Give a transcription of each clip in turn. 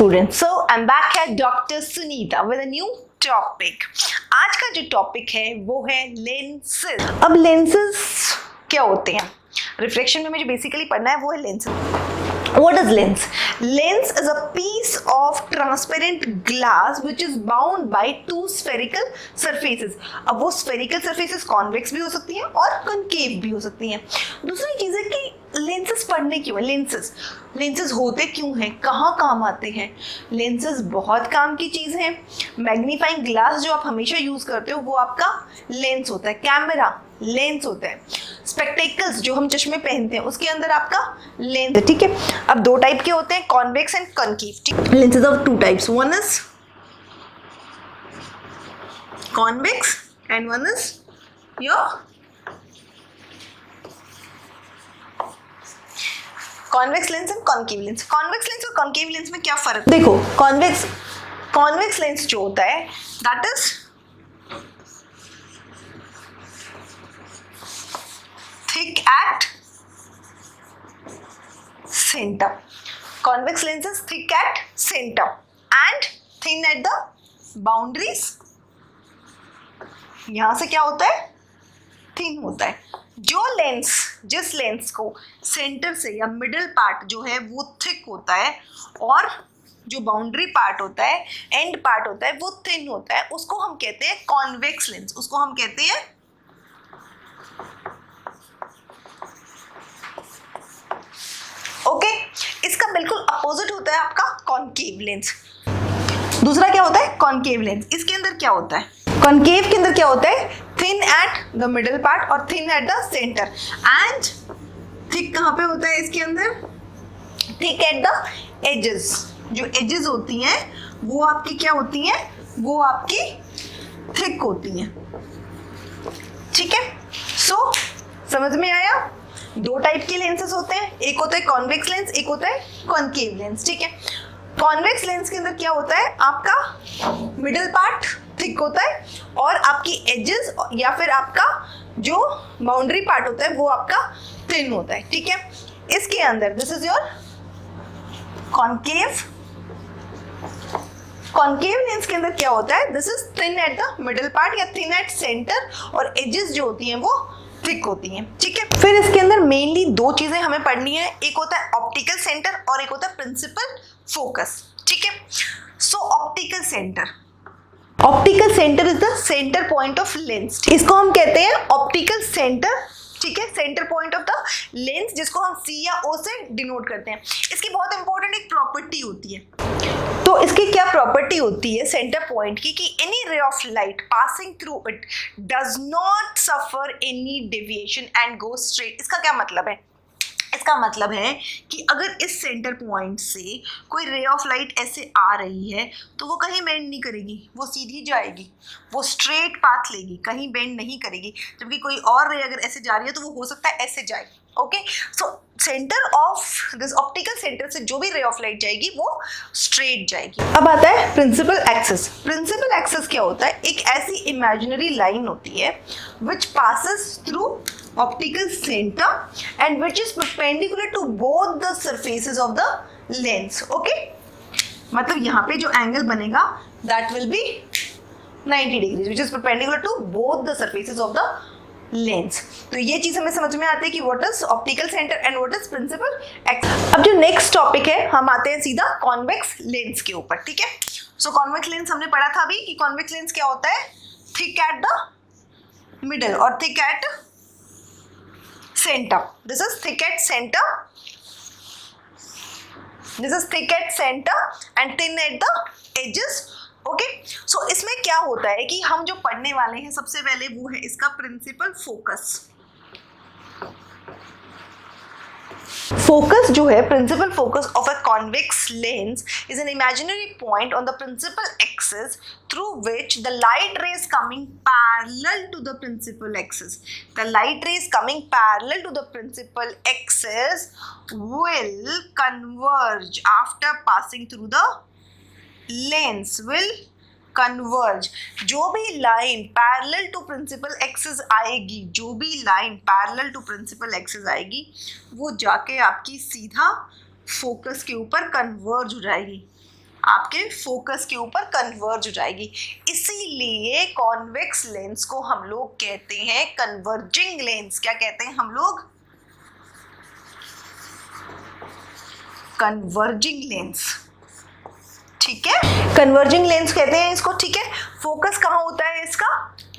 students, so I'm back at Dr. Sunita with a new topic. आज का जो topic है वो है लेंसेज. अब लेंसेज क्या होते हैं? रिफ्लेक्शन में मुझे बेसिकली पढ़ना है वो है lenses. What is lens? Lens is a piece of transparent glass which is bound by two spherical surfaces. अब वो spherical surfaces convex भी हो सकती हैं और concave भी हो सकती हैं. दूसरी चीज़ है कि लेंसेज पढ़ने क्यों है? लेंसेज होते क्यों हैं? कहाँ काम आते हैं? लेंसेज बहुत काम की चीज़ है. मैग्नीफाइंग ग्लास जो आप हमेशा यूज़ करते हो वो आपका लेंस होता है. कैमरा लेंस होता है. स्पेक्टेकल्स जो हम चश्मे पहनते हैं उसके अंदर आपका लेंस है. ठीक है. अब दो टाइप के होते हैं, convex and concave. Lenses of two types, one is convex and one is your convex lens and concave lens. Convex lens और कॉन्केव लेंस में क्या फर्क? देखो, कॉन्वेक्स लेंस जो होता है that is thick at center. Convex lens is thick at center and thin at the boundaries. यहां से क्या होता है? थिन होता है. जिस लेंस को सेंटर से या मिडिल पार्ट जो है वो थिक होता है और जो बाउंड्री पार्ट होता है, एंड पार्ट होता है, वो थिन होता है, उसको हम कहते हैं कॉन्वेक्स लेंस. उसको हम कहते हैं ओके. इसका बिल्कुल अपोजिट होता है आपका कॉन्केव लेंस. दूसरा क्या होता है? Concave lens. इसके अंदर क्या होता है? कॉन्केव के अंदर क्या होता है? Thin at the middle part और thin at the centre. And thick कहाँ पे होता है इसके अंदर? Thick at the edges. जो एजेस होती हैं वो आपकी क्या होती हैं? वो आपकी थिक होती हैं. ठीक है. सो समझ में आया? दो टाइप के लेंसेज होते हैं, एक होता है कॉन्वेक्स लेंस, एक होता है कॉन्केव लेंस. ठीक है. कॉन्वेक्स लेंस के अंदर क्या होता है? आपका मिडिल पार्ट थिक होता है और आपकी एजेस या फिर आपका जो बाउंड्री पार्ट होता है वो आपका थिन होता है. ठीक है. इसके अंदर this is your concave lens के अंदर क्या होता है? This is thin at the middle part या थिन एट सेंटर और एजेस जो होती हैं वो थिक होती हैं. ठीक है. फिर इसके अंदर मेनली दो चीजें हमें पढ़नी है. एक होता है ऑप्टिकल सेंटर और एक होता है प्रिंसिपल फोकस. ठीक है. So optical centre is the centre point of lens. इसको हम कहते हैं ऑप्टिकल सेंटर. ठीक है. Centre point of the lens जिसको हम सी या ओ से डिनोट करते हैं. इसकी बहुत इंपॉर्टेंट एक प्रॉपर्टी होती है. तो इसकी क्या प्रॉपर्टी होती है सेंटर पॉइंट की? कि एनी रे of light passing through it does not suffer any deviation and go straight. इसका क्या मतलब है? इसका मतलब है कि अगर इस सेंटर पॉइंट से कोई रे ऑफ लाइट ऐसे आ रही है तो वो कहीं बेंड नहीं करेगी, वो सीधी जाएगी, वो स्ट्रेट पाथ लेगी, कहीं बेंड नहीं करेगी. जबकि कोई और रे अगर ऐसे जा रही है तो वो हो सकता है ऐसे जाए. Okay. So centre of this optical centre से जो भी रे ऑफ लाइट जाएगी वो स्ट्रेट जाएगी. अब आता है प्रिंसिपल एक्सिस. प्रिंसिपल एक्सिस क्या होता है? एक ऐसी इमेजिनरी लाइन होती है which passes through optical centre and which is perpendicular to both the surfaces of the lens. Okay. मतलब यहाँ पे जो एंगल बनेगा that will be 90 degrees which is perpendicular to both the surfaces of the lens. तो ये चीज हमें समझ में आती है कि what is optical centre and what is principal axis. अब जो नेक्स्ट टॉपिक है हम आते हैं सीधा कॉन्वेक्स लेंस के ऊपर. ठीक है. सो कॉन्वेक्स लेंस हमने पढ़ा था अभी कि कॉन्वेक्स लेंस क्या होता है? थिक एट द मिडल और thick at centre. This is thick at centre. This is thick at centre and thin at the edges. Okay. So इसमें क्या होता है कि हम जो पढ़ने वाले हैं सबसे पहले वो है इसका प्रिंसिपल फोकस. Focus जो है, principal focus of a convex lens is an imaginary point on the principal axis through which the light rays coming parallel to the principal axis. The light rays coming parallel to the principal axis will converge after passing through the lens. Will converge. जो भी line parallel to principal axis आएगी, जो भी line parallel to principal axis आएगी वो जाके आपकी सीधा फोकस के ऊपर कन्वर्ज हो जाएगी. आपके फोकस के ऊपर कन्वर्ज हो जाएगी। इसीलिए कॉन्वेक्स लेंस को हम लोग कहते हैं कन्वर्जिंग लेंस। क्या कहते हैं हम लोग? Converging lens. ठीक है, कन्वर्जिंग लेंस कहते हैं इसको। ठीक है, फोकस कहाँ होता है इसका?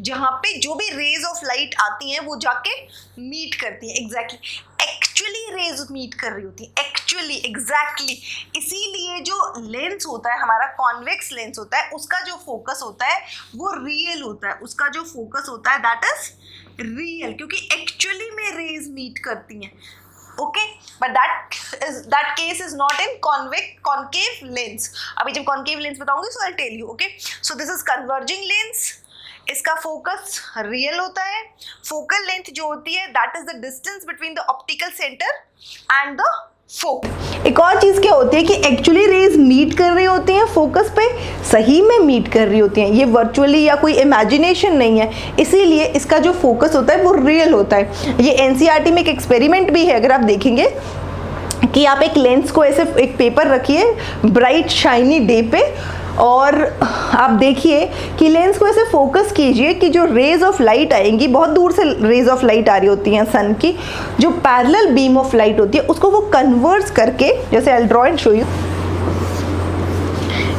जहां पे जो भी रेज ऑफ लाइट आती हैं वो जाके मीट करती हैं। एग्जैक्टली, एक्चुअली रेज मीट कर रही होती है, एक्चुअली, एग्जैक्टली। इसीलिए जो लेंस होता है हमारा, कॉन्वेक्स लेंस होता है, उसका जो फोकस होता है वो रियल होता है। उसका जो फोकस होता है दैट इज रियल, क्योंकि एक्चुअली में रेज मीट करती हैं। Okay, but that case is not in concave lens. अभी जब concave lens बताऊंगी so I'll tell you. Okay, so this is converging lens. इसका फोकस रियल होता है। फोकल लेंथ जो होती है that is the distance between the optical centre and the focus. एक और चीज क्या होती है कि एक्चुअली रेज मीट कर रही होती हैं फोकस पे, सही में मीट कर रही होती हैं, ये वर्चुअली या कोई इमेजिनेशन नहीं है, इसीलिए इसका जो फोकस होता है वो रियल होता है। ये एनसीईआरटी में एक एक्सपेरिमेंट भी है, अगर आप देखेंगे कि आप एक लेंस को ऐसे एक पेपर रखिए ब्राइट शाइनी डे पे, और आप देखिए कि लेंस को ऐसे फोकस कीजिए कि जो रेज ऑफ लाइट आएंगी, बहुत दूर से रेज ऑफ लाइट आ रही होती हैं सन की, जो पैरेलल बीम ऑफ लाइट होती है उसको वो कन्वर्ट करके, जैसे I draw and show you.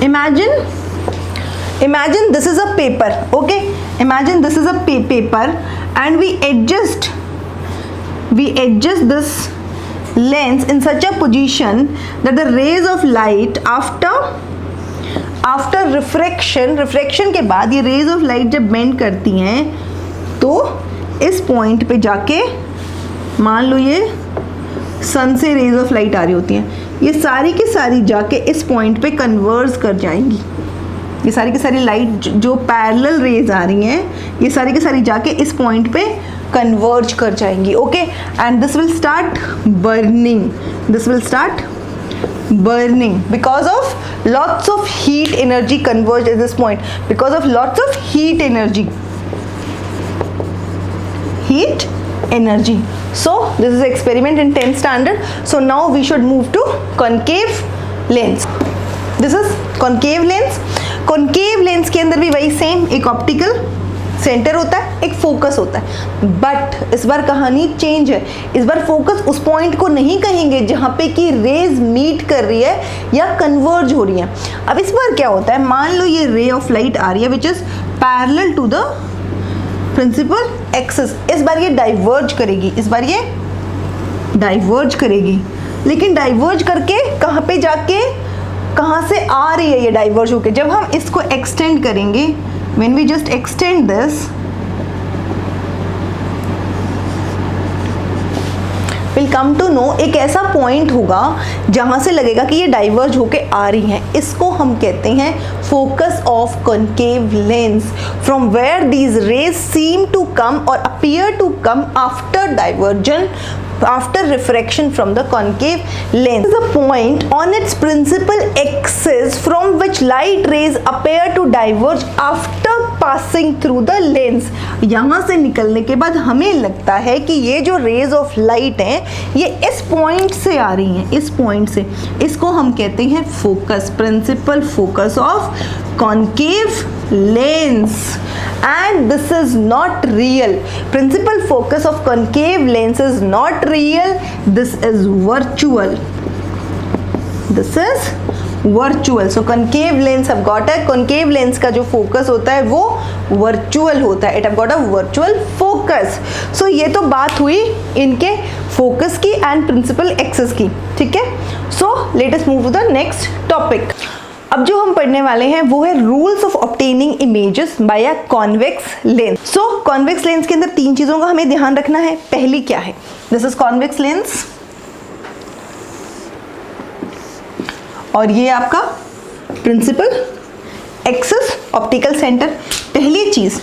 Imagine this is a paper. Okay, imagine this is a paper and we adjust this lens in such a position that the rays of light after refraction के बाद ये rays of light जब bend करती हैं तो इस point पे जाके, मान लो ये sun से rays of light आ रही होती हैं, ये सारी की सारी जाके इस point पे converge कर जाएंगी। ये सारी की सारी लाइट जो पैरेलल रेज आ रही हैं ये सारी की सारी जाके इस पॉइंट पे कन्वर्ज कर जाएंगी। Okay, and this will start burning because of lots of heat energy converge at this point, because of lots of heat energy. So this is experiment in 10th standard. So now we should move to concave lens. This is concave lens. Concave lens के अंदर भी वही same, एक optical centre होता है, एक focus होता है, बट इस बार कहानी चेंज है। इस बार फोकस उस पॉइंट को नहीं कहेंगे जहाँ पे कि रेज मीट कर रही है या कन्वर्ज हो रही है। अब इस बार क्या होता है, मान लो ये रे ऑफ लाइट आ रही है which is parallel to the principal axis. इस बार ये डाइवर्ज करेगी, लेकिन डाइवर्ज करके कहाँ पे जाके, कहाँ से आ रही है ये डाइवर्ज होके? जब हम इसको एक्सटेंड करेंगे, when we just extend this, will come to know, एक ऐसा पॉइंट होगा जहाँ से लगेगा कि ये डाइवर्ज होके आ रही हैं। इसको हम कहते हैं focus of concave lens, from where these rays seem to come और appear to come after divergence, after refraction from the concave lens. This is a point on its principal axis from which light rays appear to diverge after passing through the lens. यहाँ से निकलने के बाद हमें लगता है कि ये जो रेज ऑफ लाइट हैं ये इस पॉइंट से आ रही हैं, इस पॉइंट से। इसको हम कहते हैं focus, principal focus of concave lens, and this is not real. Principal focus of concave lens is not real, this is virtual. So concave lens have got a, concave lens का जो focus होता है वो virtual होता है, it have got a virtual focus. So ये तो बात हुई इनके focus की and principal axis की, ठीक है। So let us move to the next topic. अब जो हम पढ़ने वाले हैं वो है rules of obtaining images bye a convex lens. So convex lens के अंदर तीन चीजों का हमें ध्यान रखना है। पहली क्या है, दिस इज कॉन्वेक्स लेंस, और ये आपका प्रिंसिपल एक्सिस ऑप्टिकल सेंटर। पहली चीज,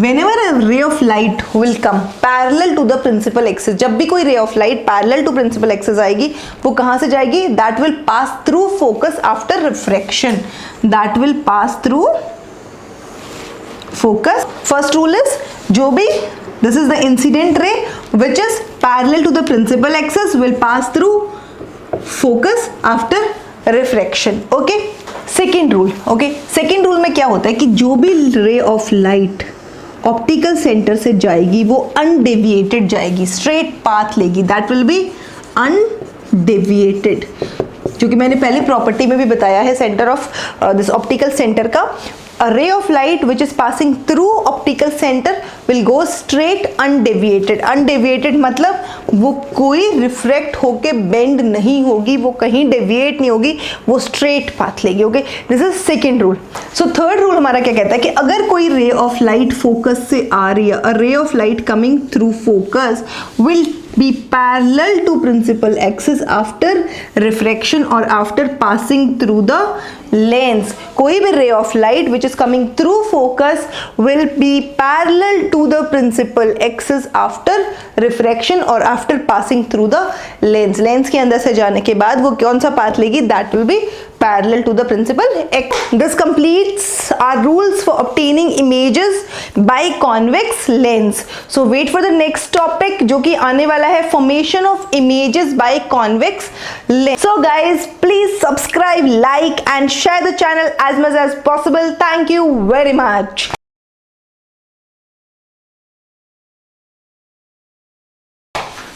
whenever a ray of light will come parallel to the principal axis, जब भी कोई ray of light parallel to principal axis आएगी वो कहाँ से जाएगी? that will pass through focus after refraction, that will pass through focus. First rule is, जो भी, this is the incident ray which is parallel to the principal axis will pass through focus after refraction. Okay, second rule, okay, second rule में क्या होता है कि जो भी रे ऑफ लाइट ऑप्टिकल सेंटर से जाएगी वो अनडेविएटेड जाएगी, स्ट्रेट पाथ लेगी, दैट विल बी अनडेविएटेड, जो कि मैंने पहले प्रॉपर्टी में भी बताया है centre of this optical centre का। A ray of light which is passing through optical center will go straight undeviated. Undeviated मतलब वो कोई रिफ्रैक्ट होके बेंड नहीं होगी, वो कहीं डेविएट नहीं होगी, वो स्ट्रेट पाथ लेगी। Okay, this is second rule. So third rule हमारा क्या कहता है कि अगर कोई रे ऑफ लाइट फोकस से आ रही है, a ray of light coming through focus will be parallel to principal axis after refraction or after passing through the lens. कोई भी ray of light which is coming through focus will be parallel to the principal axis after refraction or after passing through the lens. lens के अंदर से जाने के बाद वो कौन सा पाथ लेगी? That will be parallel to the principal axis. This completes our rules for obtaining images by convex lens. So wait for the next topic जो कि आने वाला है formation of images by convex lens. So guys, please subscribe, like and share the channel as much as possible. Thank you very much.